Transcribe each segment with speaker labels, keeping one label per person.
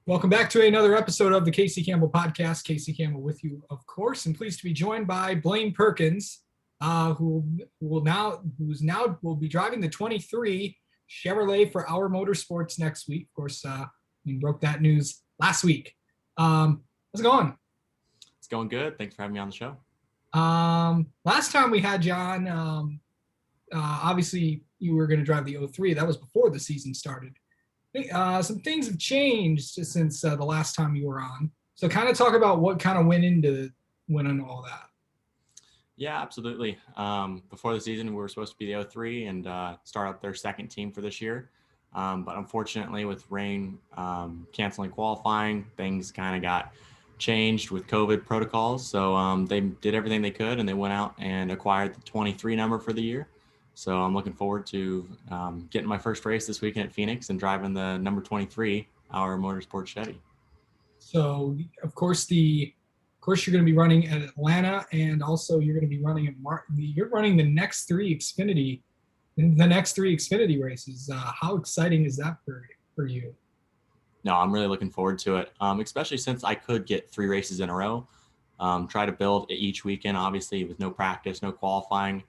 Speaker 1: Welcome back to another episode of the Casey Campbell Podcast. Casey Campbell with you, of course, and pleased to be joined by Blaine Perkins, who's now will be driving the 23 Chevrolet for Our Motorsports next week. Of course, we broke that news last week. How's it going?
Speaker 2: It's going good. Thanks for having me on the show.
Speaker 1: Last time we had you on, obviously you were going to drive the 03. That was before the season started. Some things have changed since the last time you were on. So kind of talk about what kind of went into winning all that.
Speaker 2: Yeah, absolutely. Before the season, we were supposed to be the 03 and start up their second team for this year. But unfortunately, with rain canceling qualifying, things kind of got changed with COVID protocols. So they did everything they could, and they went out and acquired the 23 number for the year. So I'm looking forward to getting my first race this weekend at Phoenix and driving the number 23 Our Motorsports Chevy.
Speaker 1: So of course you're going to be running at Atlanta, and also you're going to be running you're running the next three Xfinity races. How exciting is that for you?
Speaker 2: No, I'm really looking forward to it, especially since I could get 3 races in a row. Try to build each weekend, obviously, with no practice, no qualifying.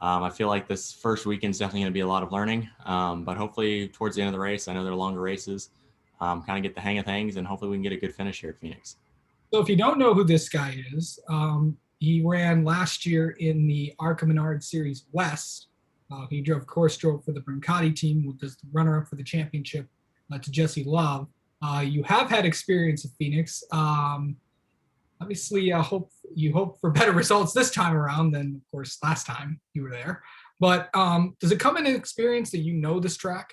Speaker 2: I feel like this first weekend is definitely going to be a lot of learning, but hopefully towards the end of the race, I know they're longer races, kind of get the hang of things, and hopefully we can get a good finish here at Phoenix.
Speaker 1: So if you don't know who this guy is, he ran last year in the ARCA Menard Series West. He drove for the Brancati team, which was the runner-up for the championship to Jesse Love. You have had experience at Phoenix. Obviously, you hope for better results this time around than, of course, last time you were there. But does it come in an experience that you know this track?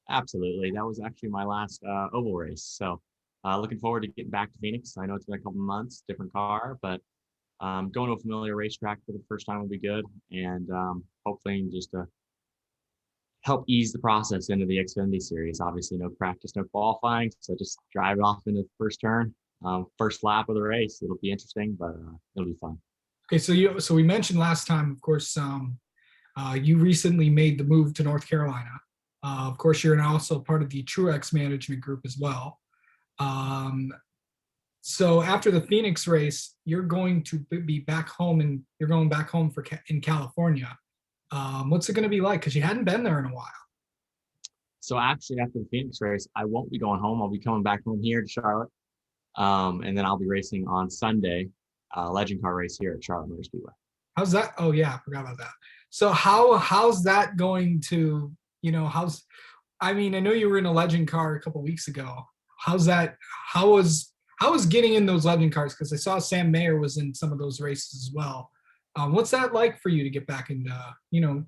Speaker 2: Absolutely. That was actually my last oval race. So looking forward to getting back to Phoenix. I know it's been a couple months, different car, but going to a familiar racetrack for the first time will be good. And hopefully just to help ease the process into the Xfinity Series. Obviously, no practice, no qualifying. So just drive it off into the first turn, first lap of the race. It'll be interesting, but it'll be fun.
Speaker 1: Okay, so we mentioned last time, of course, you recently made the move to North Carolina. Of course, you're now also part of the Truex management group as well. So after the Phoenix race, you're going to be back home, and you're going back home in California. What's it going to be like? Because you hadn't been there in a while.
Speaker 2: So actually, after the Phoenix race, I won't be going home. I'll be coming back home here to Charlotte, and then I'll be racing on Sunday, legend car race here at Charlotte Motor Speedway.
Speaker 1: How's that? Oh yeah, I forgot about that. So how's that going to, I know you were in a legend car a couple weeks ago. How's that? How was getting in those legend cars? Because I saw Sam Mayer was in some of those races as well. What's that like for you to get back into,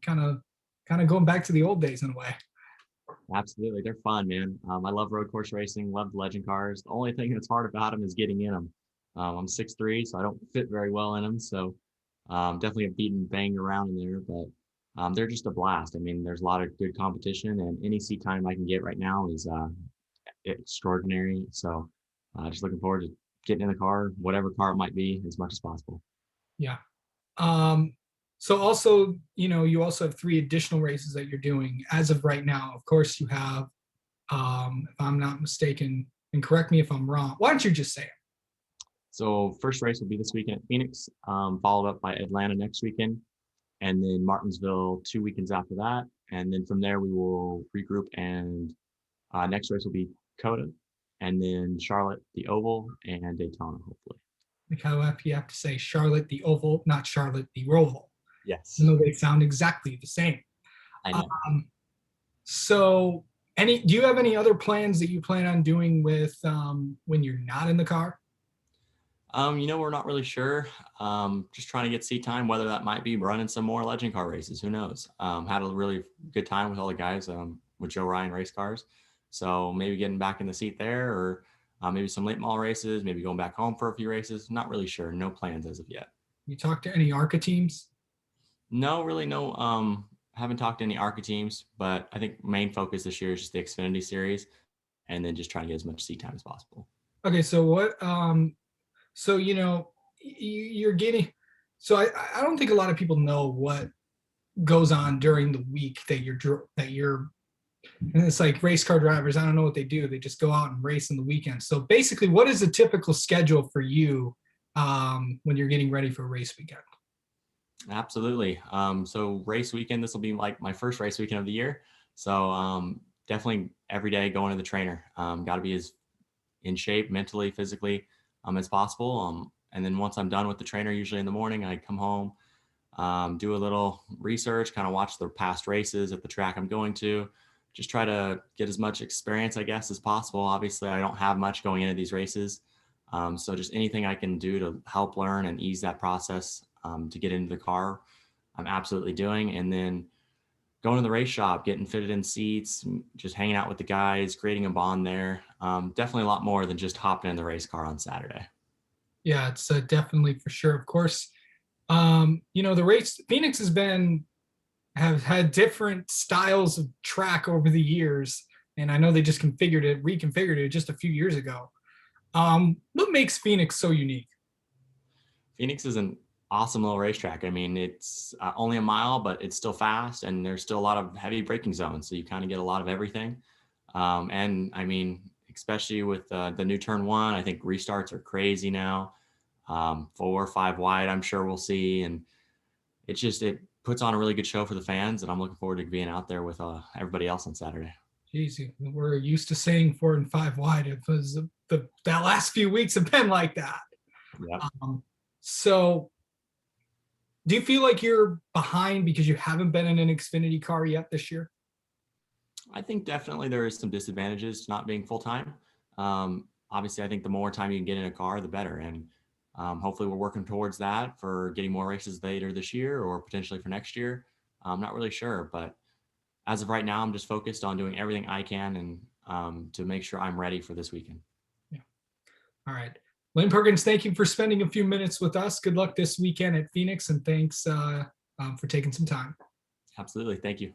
Speaker 1: kind of going back to the old days in a way?
Speaker 2: Absolutely. They're fun, man. I love road course racing, love the legend cars. The only thing that's hard about them is getting in them. I'm 6'3", so I don't fit very well in them. So definitely have beaten banged around in there, but they're just a blast. I mean, there's a lot of good competition, and any seat time I can get right now is extraordinary. So just looking forward to getting in the car, whatever car it might be, as much as possible.
Speaker 1: Yeah. So also, you also have 3 additional races that you're doing as of right now. Of course, you have, if I'm not mistaken, and correct me if I'm wrong. Why don't you just say it?
Speaker 2: So first race will be this weekend at Phoenix, followed up by Atlanta next weekend, and then Martinsville 2 weekends after that. And then from there, we will regroup, and next race will be COTA, and then Charlotte, the Oval, and Daytona, hopefully.
Speaker 1: Like how you have to say Charlotte the Oval, not Charlotte the Roval.
Speaker 2: Yes.
Speaker 1: Even though they sound exactly the same.
Speaker 2: I know.
Speaker 1: So do you have any other plans that you plan on doing with when you're not in the car?
Speaker 2: We're not really sure. Just trying to get seat time, whether that might be running some more legend car races. Who knows? Had a really good time with all the guys with Joe Ryan race cars. So maybe getting back in the seat there, or maybe some late model races, maybe going back home for a few races. Not really sure. No plans as of yet.
Speaker 1: You talked to any ARCA teams?
Speaker 2: No, really no. Haven't talked to any ARCA teams, but I think main focus this year is just the Xfinity Series, and then just trying to get as much seat time as possible.
Speaker 1: Okay, so what? So you're getting. So I don't think a lot of people know what goes on during the week that you're And it's like race car drivers, I don't know what they do. They just go out and race in the weekend. So basically, what is a typical schedule for you when you're getting ready for race weekend?
Speaker 2: Absolutely. So race weekend, this will be like my first race weekend of the year. So definitely every day going to the trainer. Got to be as in shape mentally, physically as possible. And then once I'm done with the trainer, usually in the morning, I come home, do a little research, kind of watch the past races at the track I'm going to, just try to get as much experience, I guess, as possible. Obviously, I don't have much going into these races. So just anything I can do to help learn and ease that process to get into the car, I'm absolutely doing. And then going to the race shop, getting fitted in seats, just hanging out with the guys, creating a bond there. Definitely a lot more than just hopping in the race car on Saturday.
Speaker 1: Yeah, it's definitely for sure. Of course, the race Phoenix have had different styles of track over the years, and I know they just reconfigured it just a few years ago. What makes Phoenix so unique?
Speaker 2: Phoenix is an awesome little racetrack. I mean, it's only a mile, but it's still fast, and there's still a lot of heavy braking zones, so you kind of get a lot of everything. And I mean, especially with the new turn one, I think restarts are crazy now. 4 or 5 wide, I'm sure we'll see, and it puts on a really good show for the fans, and I'm looking forward to being out there with everybody else on Saturday.
Speaker 1: Geez, we're used to saying 4 and 5 wide. It was that last few weeks have been like that.
Speaker 2: Yep.
Speaker 1: So, do you feel like you're behind because you haven't been in an Xfinity car yet this year?
Speaker 2: I think definitely there is some disadvantages to not being full time. Obviously, I think the more time you can get in a car, the better. And hopefully, we're working towards that for getting more races later this year or potentially for next year. I'm not really sure, but as of right now, I'm just focused on doing everything I can and to make sure I'm ready for this weekend.
Speaker 1: Yeah. All right. Blaine Perkins, thank you for spending a few minutes with us. Good luck this weekend at Phoenix, and thanks for taking some time.
Speaker 2: Absolutely. Thank you.